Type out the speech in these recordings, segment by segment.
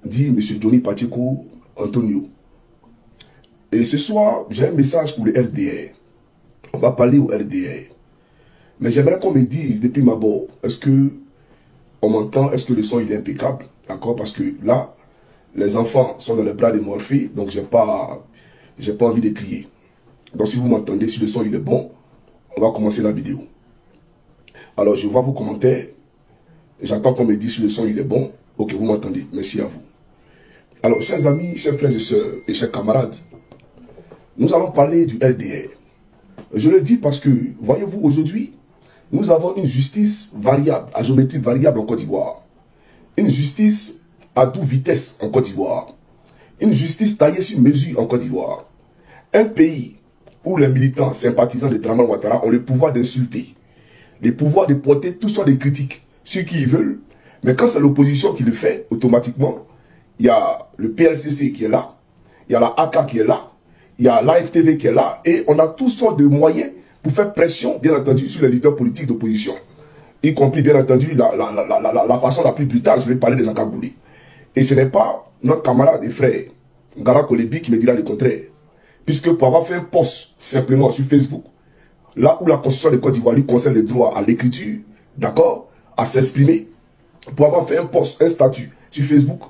dit M. Johnny Pacheco Antonio. Et ce soir, j'ai un message pour le RDR. On va parler au RDR. Mais j'aimerais qu'on me dise depuis ma bord, est-ce que on m'entend, est-ce que le son il est impeccable? D'accord? Parce que là, les enfants sont dans les bras de Morphée, donc j'ai pas envie de crier. Donc si vous m'entendez, si le son il est bon, on va commencer la vidéo. Alors je vois vos commentaires. J'attends qu'on me dise si le son il est bon. Ok, vous m'entendez. Merci à vous. Alors, chers amis, chers frères et sœurs et chers camarades, nous allons parler du RDR. Je le dis parce que, voyez-vous, aujourd'hui, nous avons une justice variable, à géométrie variable en Côte d'Ivoire. Une justice à double vitesse en Côte d'Ivoire. Une justice taillée sur mesure en Côte d'Ivoire. Un pays où les militants sympathisants de Dramane Ouattara ont le pouvoir d'insulter, le pouvoir de porter toutes sortes de critiques, ceux qui y veulent. Mais quand c'est l'opposition qui le fait, automatiquement, il y a le PLCC qui est là, il y a la AK qui est là, il y a l'AFTV qui est là, et on a toutes sortes de moyens pour faire pression, bien entendu, sur les leaders politiques d'opposition. Y compris, bien entendu, la façon la plus brutale, je vais parler des Akagoulés. Et ce n'est pas notre camarade et frère, Ngara Kolebi, qui me dira le contraire. Puisque pour avoir fait un post simplement sur Facebook, là où la Constitution de Côte d'Ivoire lui concerne le droit à l'écriture, d'accord, à s'exprimer, pour avoir fait un post, un statut sur Facebook,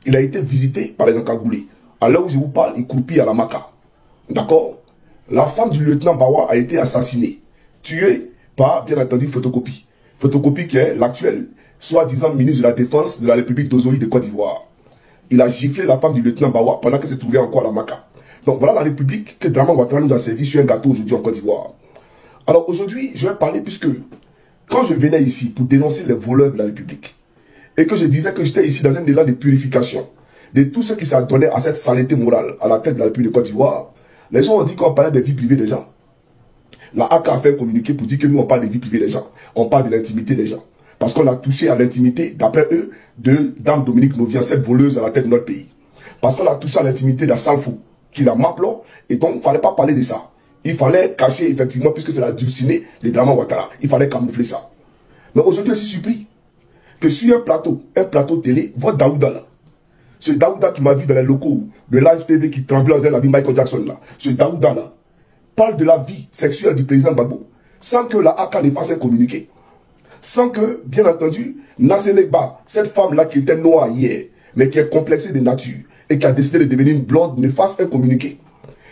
il a été visité par les Akagoulés. À l'heure où je vous parle, il croupit à la Maca. D'accord? La femme du lieutenant Bawa a été assassinée, tuée par, bien entendu, Photocopie. Photocopie qui est l'actuel, soi-disant ministre de la Défense de la République d'Ozoï de Côte d'Ivoire. Il a giflé la femme du lieutenant Bawa pendant qu'elle se trouvait encore à la Maca. Donc voilà la République que Dramane Ouattara nous a servi sur un gâteau aujourd'hui en Côte d'Ivoire. Alors aujourd'hui, je vais parler puisque quand je venais ici pour dénoncer les voleurs de la République, et que je disais que j'étais ici dans un élan de purification de tout ce qui s'adonnait à cette saleté morale à la tête de la République de Côte d'Ivoire, les gens ont dit qu'on parlait des vies privées des gens. La AK a fait un communiqué pour dire que nous on parle des vies privées des gens, on parle de l'intimité des gens. Parce qu'on a touché à l'intimité, d'après eux, de Dame Dominique Novian, cette voleuse à la tête de notre pays. Parce qu'on a touché à l'intimité d'Assalfo, qui l'a Maplo, et donc il ne fallait pas parler de ça. Il fallait cacher, effectivement, puisque c'est la dulcinée de Dramane Ouattara, il fallait camoufler ça. Mais aujourd'hui, je suis surpris que sur un plateau télé, votre Daouda là, ce Daouda qui m'a vu dans les locaux de Live TV qui tremblait dans la vie de Michael Jackson là, ce Daouda là, parle de la vie sexuelle du président Gbagbo, sans que la AK ne fasse un communiqué. Sans que, bien entendu, Nassenegba, cette femme-là qui était noire hier, mais qui est complexée de nature, et qui a décidé de devenir une blonde, ne fasse un communiqué.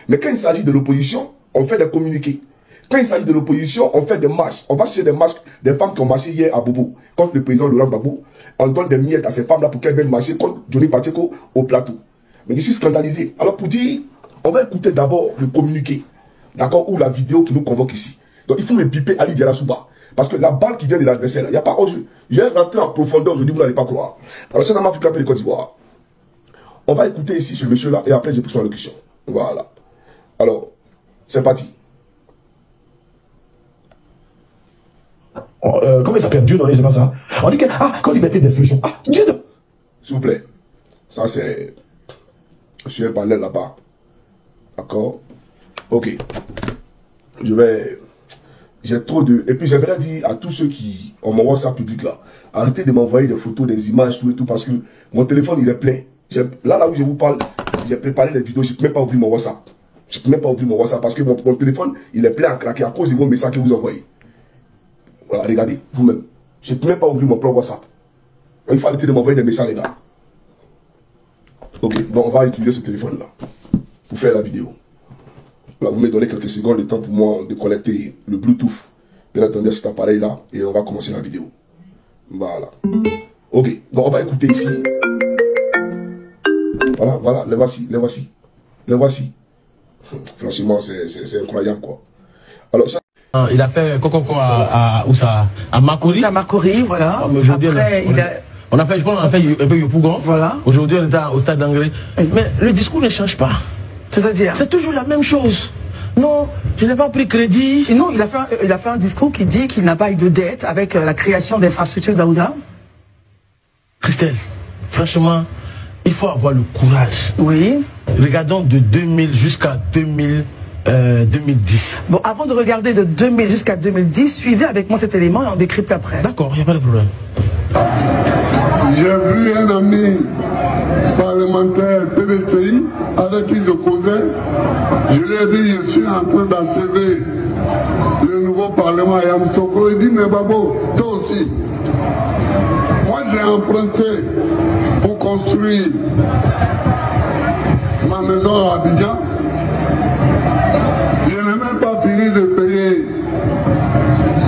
Mais quand il s'agit de l'opposition, on fait des communiqués. Quand il s'agit de l'opposition, on fait des marches. On va chercher des marches des femmes qui ont marché hier à Bobo, contre le président Laurent Gbagbo. On donne des miettes à ces femmes-là pour qu'elles viennent marcher contre Johnny Pacheco au plateau. Mais je suis scandalisé. Alors pour dire, on va écouter d'abord le communiqué, d'accord, ou la vidéo qui nous convoque ici. Donc il faut me biper Ali Diarra-Souba. Parce que la balle qui vient de l'adversaire, il n'y a pas enjeu. Je vais rentrer en profondeur aujourd'hui, vous n'allez pas croire. Alors c'est dans Afrique de Côte d'Ivoire. On va écouter ici ce monsieur-là et après je pousse ma locution. Voilà. Alors, c'est parti. Comment il s'appelle? Dieu donné, c'est pas ça. On dit que, quand liberté d'expression. Dieu donné. S'il vous plaît. Ça, c'est sur un panel là-bas. D'accord? Ok. J'ai trop de... Et puis, j'aimerais dire à tous ceux qui ont mon WhatsApp public là, arrêtez de m'envoyer des photos, des images, tout et tout, parce que mon téléphone, il est plein. Là où je vous parle, j'ai préparé les vidéos, je ne peux même pas ouvrir mon WhatsApp. Je ne peux même pas ouvrir mon WhatsApp parce que mon téléphone, il est plein à craquer à cause de vos messages que vous envoyez. Voilà, regardez, vous-même. Je ne peux même pas ouvrir mon propre WhatsApp. Il faut arrêter de m'envoyer des messages, les gars. Ok, bon, on va utiliser ce téléphone-là pour faire la vidéo. Là, vous me donnez quelques secondes de temps pour moi de connecter le Bluetooth, bien entendu, cet appareil-là, et on va commencer la vidéo. Voilà. Ok, donc on va écouter ici. Voilà, les voici, les voici. Les voici. Franchement, c'est incroyable, quoi. Alors, ça... Il a fait Coco à Makori. À Makori, voilà. Après, on a fait, je pense, on a fait un peu Yopougon. Voilà. Aujourd'hui, on est au stade d'Angré. Mais le discours ne change pas. C'est-à-dire? C'est toujours la même chose. Non, je n'ai pas pris crédit. Et non, il a fait un discours qui dit qu'il n'a pas eu de dette avec la création d'infrastructures Daouda. Christelle, franchement, il faut avoir le courage. Oui. Regardons de 2000 jusqu'à 2010. Bon, avant de regarder de 2000 jusqu'à 2010, suivez avec moi cet élément et on décrypte après. D'accord, il n'y a pas de problème. J'ai vu un ami de causer. Je lui ai dit, je suis en train d'achever le nouveau parlement à Yamoussoukro. Il dit, mais Babo, toi aussi. Moi, j'ai emprunté pour construire ma maison à Abidjan. Je n'ai même pas fini de payer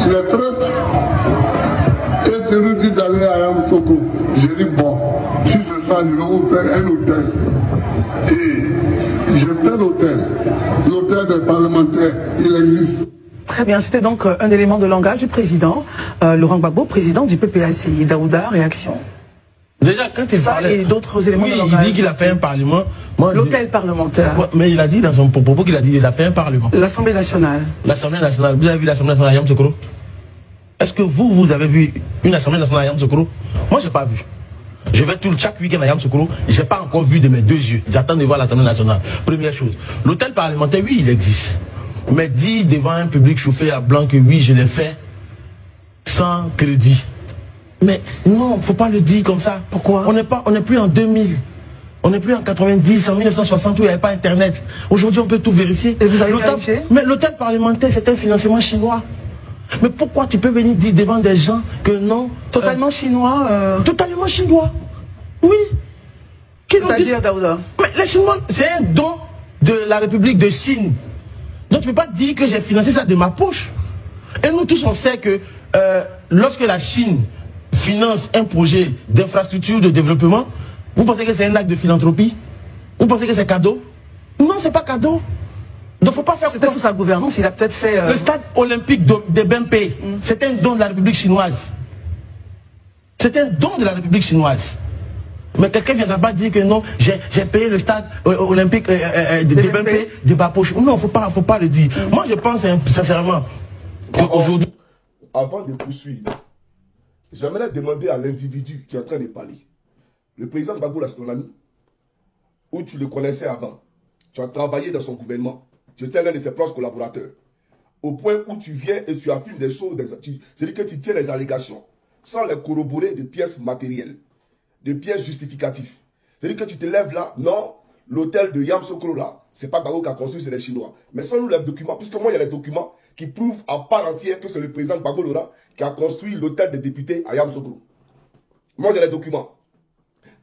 les traites. Et de nous dit d'aller à Yamoussoukro. J'ai dit, bon, si c'est ça, je vais vous faire un hôtel. Et je fais l'hôtel. L'hôtel des parlementaires, il existe. Très bien, c'était donc un élément de langage du président, Laurent Gbagbo, président du PPACI. Daouda, réaction. Déjà, quand il parlait... et d'autres éléments de langage. Il dit qu'il a fait un parlement. L'hôtel parlementaire. Ouais, mais il a dit dans son propos qu'il a fait un parlement. L'Assemblée nationale. L'Assemblée nationale. Vous avez vu l'Assemblée nationale à Yamoussoukro? Est-ce que vous avez vu une Assemblée nationale à Yamoussoukro? Moi, je n'ai pas vu. Je vais chaque week-end à Yamoussoukro. Je n'ai pas encore vu de mes deux yeux. J'attends de voir l'Assemblée nationale. Première chose. L'hôtel parlementaire, oui, il existe. Mais dit devant un public chauffé à blanc que oui, je l'ai fait sans crédit. Mais non, il ne faut pas le dire comme ça. Pourquoi? On n'est plus en 2000. On n'est plus en 90, en 1960 où il n'y avait pas Internet. Aujourd'hui, on peut tout vérifier. Et vous avez vérifié? Mais l'hôtel parlementaire, c'est un financement chinois. Mais pourquoi tu peux venir dire devant des gens que non? Totalement chinois Totalement chinois. Oui. C'est-à-dire, Daouda? Mais les Chinois, c'est un don de la République de Chine. Donc tu ne peux pas dire que j'ai financé ça de ma poche. Et nous tous, on sait que lorsque la Chine finance un projet d'infrastructure de développement, vous pensez que c'est un acte de philanthropie? Vous pensez que c'est cadeau? Non, c'est pas cadeau. Donc faut pas faire. C'était sous sa gouvernance, il a peut-être fait... Le stade olympique de Bempé, c'est un don de la République chinoise. C'est un don de la République chinoise. Mais quelqu'un ne viendra pas dire que non, j'ai payé le stade olympique de Bempé de ma poche. Non, faut pas le dire. Moi, je pense sincèrement qu'aujourd'hui... Avant de poursuivre, j'aimerais demander à l'individu qui est en train de parler. Le président Gbagbo, là, c'est ton ami. Où tu le connaissais avant. Tu as travaillé dans son gouvernement. Tu étais l'un de ses proches collaborateurs. Au point où tu viens et tu affirmes des choses, c'est-à-dire que tu tiens les allégations sans les corroborer de pièces matérielles, de pièces justificatives. C'est-à-dire que tu te lèves là, non, l'hôtel de Yamoussoukro là, c'est pas Gbagbo qui a construit, c'est les Chinois. Mais sans nous les documents, puisque moi il y a les documents qui prouvent à part entière que c'est le président Gbagbo Laurent qui a construit l'hôtel des députés à Yamoussoukro. Moi j'ai les documents.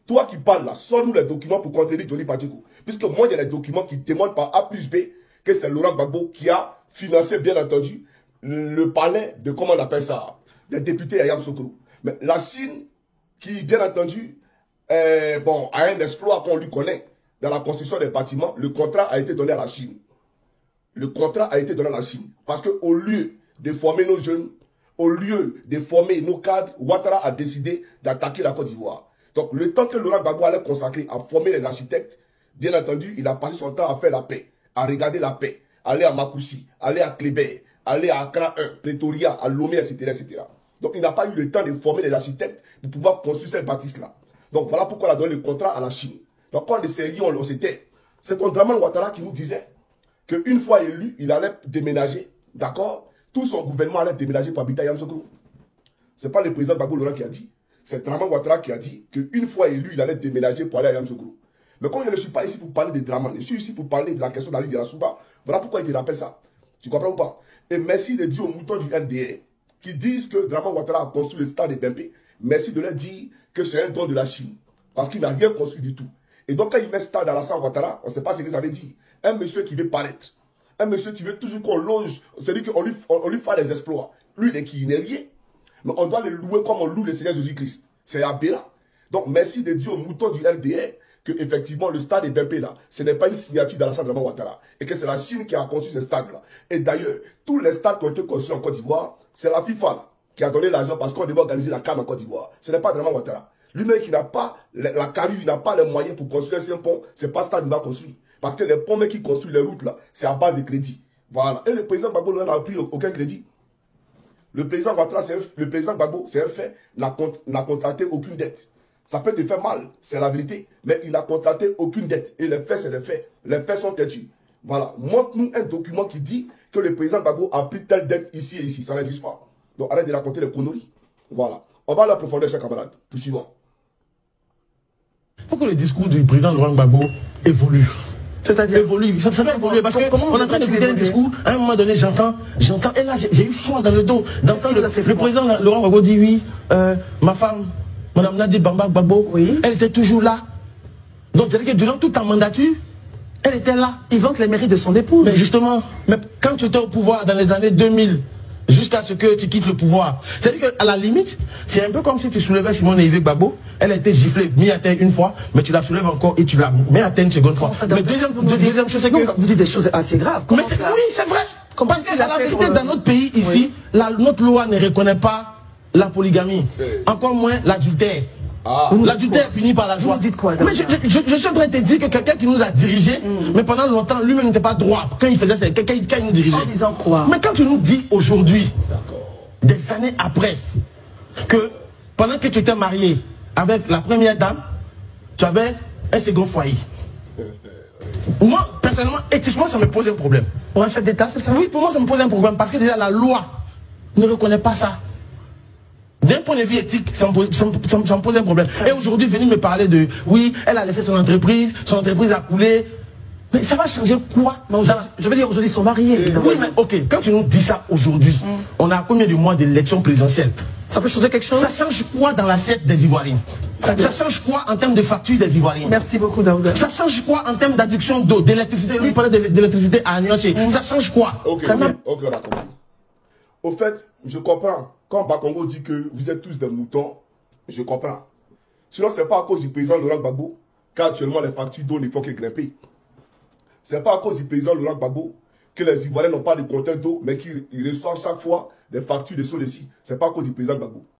Toi qui parles là, sors-nous les documents pour contredire Johnny Pacheco. Puisque moi il y a les documents qui témoignent par A plus B que c'est Laurent Gbagbo qui a financé bien entendu le palais de, comment on appelle ça, des députés à Yamoussoukro. Mais la Chine qui bien entendu bon, a un exploit qu'on lui connaît dans la construction des bâtiments, le contrat a été donné à la Chine. Le contrat a été donné à la Chine. Parce qu'au lieu de former nos jeunes, au lieu de former nos cadres, Ouattara a décidé d'attaquer la Côte d'Ivoire. Donc le temps que Laurent Gbagbo allait consacrer à former les architectes, bien entendu, il a passé son temps à faire la paix, à regarder la paix, aller à Makoussi, aller à Kléber, aller à Accra 1, Pretoria, à Lomé, etc., etc. Donc il n'a pas eu le temps de former les architectes pour pouvoir construire cette bâtisse-là. Donc voilà pourquoi il a donné le contrat à la Chine. Donc quand on essayait, on s'était. C'est Draman Ouattara qui nous disait qu'une fois élu, il allait déménager, d'accord? Tout son gouvernement allait déménager pour habiter à Yamoussoukro. Ce n'est pas le président Gbagbo Laurent qui a dit. C'est Draman Ouattara qui a dit qu'une fois élu, il allait déménager pour aller à Yamoussoukro. Mais comme je ne suis pas ici pour parler de Draman, je suis ici pour parler de la question de la Ligue de la Souba. Voilà pourquoi il te rappelle ça. Tu comprends ou pas? Et merci de dire aux moutons du RDR qui disent que Draman Ouattara a construit le stade de Bempé. Merci de leur dire que c'est un don de la Chine. Parce qu'il n'a rien construit du tout. Et donc quand il met stade à Alassane Ouattara, on ne sait pas ce que ça veut dire. Un monsieur qui veut paraître. Un monsieur qui veut toujours qu'on loge. C'est-à-dire qu'on lui fait des exploits. Lui, il n'est rien. Mais on doit le louer comme on loue le Seigneur Jésus-Christ. C'est aberrant. Donc merci de dire aux moutons du RDR que effectivement le stade de Bempé là, ce n'est pas une signature d'Alassane Draman Ouattara. Et que c'est la Chine qui a construit ce stade-là. Et d'ailleurs, tous les stades qui ont été construits en Côte d'Ivoire, c'est la FIFA là, qui a donné l'argent parce qu'on devait organiser la CAN en Côte d'Ivoire. Ce n'est pas Draman Ouattara. Lui-même qui n'a pas la carrure, il n'a pas les moyens pour construire un pont, c'est pas Stade qui va construire. Parce que les ponts qui construisent les routes là, c'est à base de crédit. Voilà. Et le président Gbagbo n'a pris aucun crédit. Le président Gbagbo, c'est un fait, n'a contracté aucune dette. Ça peut te faire mal, c'est la vérité. Mais il n'a contracté aucune dette. Et les faits, c'est les faits. Les faits sont têtus. Voilà. Montre-nous un document qui dit que le président Gbagbo a pris telle dette ici et ici. Ça n'existe pas. Donc arrête de raconter les conneries. Voilà. On va à la profondeur, chers camarades. Poursuivons. Il faut que le discours du président Laurent Gbagbo évolue. C'est-à-dire évolue. Ça va évoluer parce qu'on est en train d'écouter un discours. À un moment donné, j'entends, et là, j'ai eu froid dans le dos. Dans ça, le président Laurent Gbagbo dit oui, ma femme, Mme Nadi Bamba Gbagbo, oui, elle était toujours là. Donc, c'est-à-dire que durant toute ta mandature, elle était là. Il vante les mérites de son épouse. Mais justement, quand tu étais au pouvoir dans les années 2000, jusqu'à ce que tu quittes le pouvoir, c'est-à-dire qu'à la limite, c'est un peu comme si tu soulevais Simone Veil Gbagbo, elle a été giflée, mise à terre une fois, mais tu la soulèves encore et tu la mets à terre une seconde fois. Mais deuxième chose, c'est que... Vous dites des choses assez graves. Mais oui, c'est vrai. Parce que la vérité, dans notre pays, ici, notre loi ne reconnaît pas la polygamie, encore moins l'adultère. L'adultère est puni par la joie. Vous dites quoi? Mais je suis en train de te dire que quelqu'un qui nous a dirigés, mais pendant longtemps, lui-même n'était pas droit quand il faisait quand il nous dirigeait. En disant quoi? Mais quand tu nous dis aujourd'hui, des années après, que pendant que tu étais marié avec la première dame, tu avais un second foyer. Moi, personnellement, éthiquement, ça me pose un problème. Pour un chef d'État, c'est ça? Oui, pour moi, ça me pose un problème parce que déjà la loi ne reconnaît pas ça. D'un point de vue éthique, ça me pose un problème. Et aujourd'hui, venir me parler de, oui, elle a laissé son entreprise a coulé. Mais ça va changer quoi? Je veux dire, aujourd'hui, ils sont mariés. Oui, mais ok, quand tu nous dis ça aujourd'hui, on a combien de mois d'élection présidentielle? Ça peut changer quelque chose? Ça change quoi dans l'assiette des Ivoiriens? Ça change quoi en termes de facture des Ivoiriens? Merci beaucoup, Daouda. Ça change quoi en termes d'adduction d'eau, d'électricité? Lui, il parlait d'électricité à Niaché. Ça change quoi? Ok, on a compris. Au fait, je comprends. Quand Bakongo dit que vous êtes tous des moutons, je comprends. Sinon, ce n'est pas à cause du président Laurent Gbagbo qu'actuellement les factures d'eau ne font que grimper. Ce n'est pas à cause du président Laurent Gbagbo que les Ivoiriens n'ont pas de compteur d'eau, mais qu'ils reçoivent chaque fois des factures de Solecy. Ce n'est pas à cause du président Gbagbo.